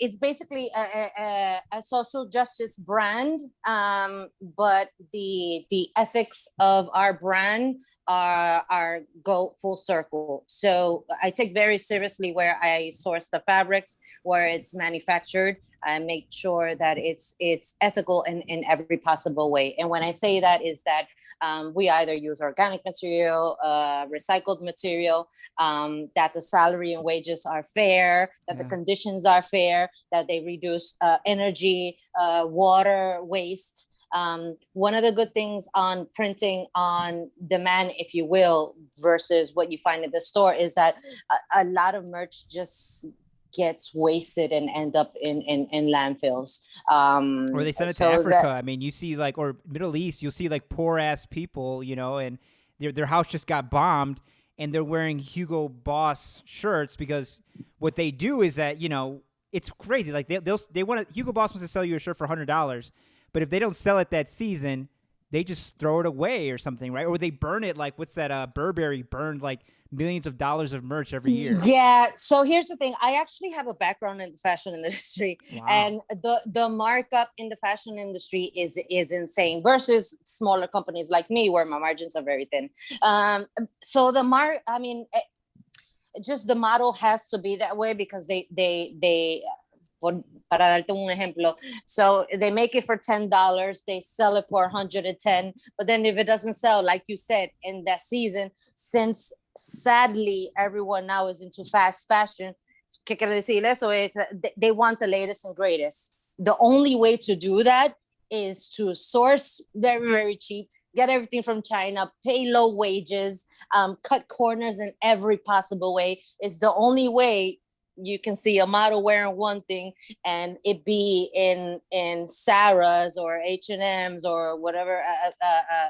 It's basically a social justice brand, but the ethics of our brand are go full circle. So I take very seriously where I source the fabrics, where it's manufactured. I make sure that it's ethical in every possible way. And when I say that, is that we either use organic material, recycled material, that the salary and wages are fair, that the conditions are fair, that they reduce energy, water waste. One of the good things on printing on demand, if you will, versus what you find at the store is that a lot of merch just gets wasted and end up in landfills. Or they send it to So Africa. that I mean, you see like, or Middle East, you'll see like poor ass people, you know, and their house just got bombed, and they're wearing Hugo Boss shirts because what they do is that, you know, it's crazy. Like they want to, Hugo Boss wants to sell you a shirt for $100, but if they don't sell it that season, they just throw it away or something, right? Or they burn it. Like what's that? Burberry burned like millions of dollars of merch every year. Yeah. So here's the thing. I actually have a background in the fashion industry, Wow. and the markup in the fashion industry is insane versus smaller companies like me, where my margins are very thin. So I mean, just the model has to be that way because they para darte un ejemplo. So they make it for $10, they sell it for 110, but then if it doesn't sell, like you said, in that season, since sadly everyone now is into fast fashion, ¿qué quiere decir eso? They want the latest and greatest. The only way to do that is to source very, very cheap, get everything from China, pay low wages, cut corners in every possible way. It's the only way you can see a model wearing one thing and it be in Sarah's or H&M's or whatever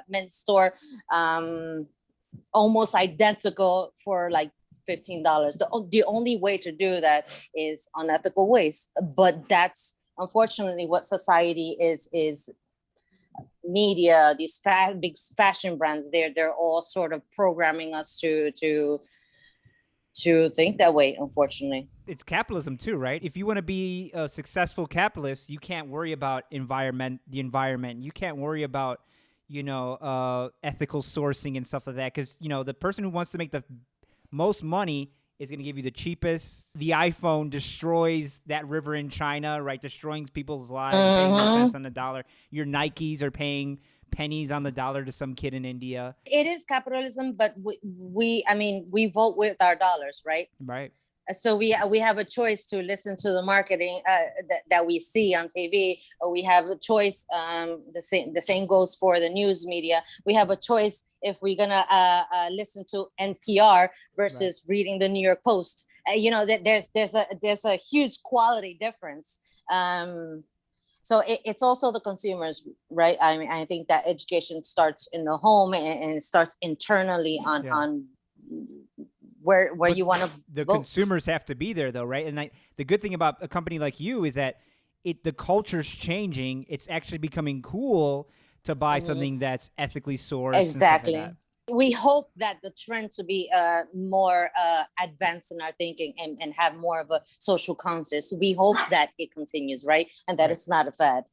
men's store, almost identical for like $15. The only way to do that is unethical waste, but that's unfortunately what society is. Media, these big fashion brands, they're all sort of programming us to think that way, unfortunately. It's capitalism too, right? If you want to be a successful capitalist, you can't worry about the environment. You can't worry about, you know, ethical sourcing and stuff like that. Because, you know, the person who wants to make the most money is going to give you the cheapest. The iPhone destroys that river in China, right? Destroying people's lives, paying no cents on the dollar. Your Nikes are paying pennies on the dollar to some kid in India. It is capitalism, but I mean, we vote with our dollars, right? Right. So we have a choice to listen to the marketing that we see on TV, or we have a choice. The same goes for the news media. We have a choice if we're gonna listen to NPR versus reading the New York Post. You know that there's a huge quality difference. So it's also the consumers, right? I mean, I think that education starts in the home and it starts internally on where but you want to. The consumers have to be there, though, right? And the good thing about a company like you is that the culture's changing. It's actually becoming cool to buy something that's ethically sourced. Exactly. And stuff like that. We hope that the trend to be more advanced in our thinking and have more of a social conscious. We hope that it continues, right? And that it's not a fad.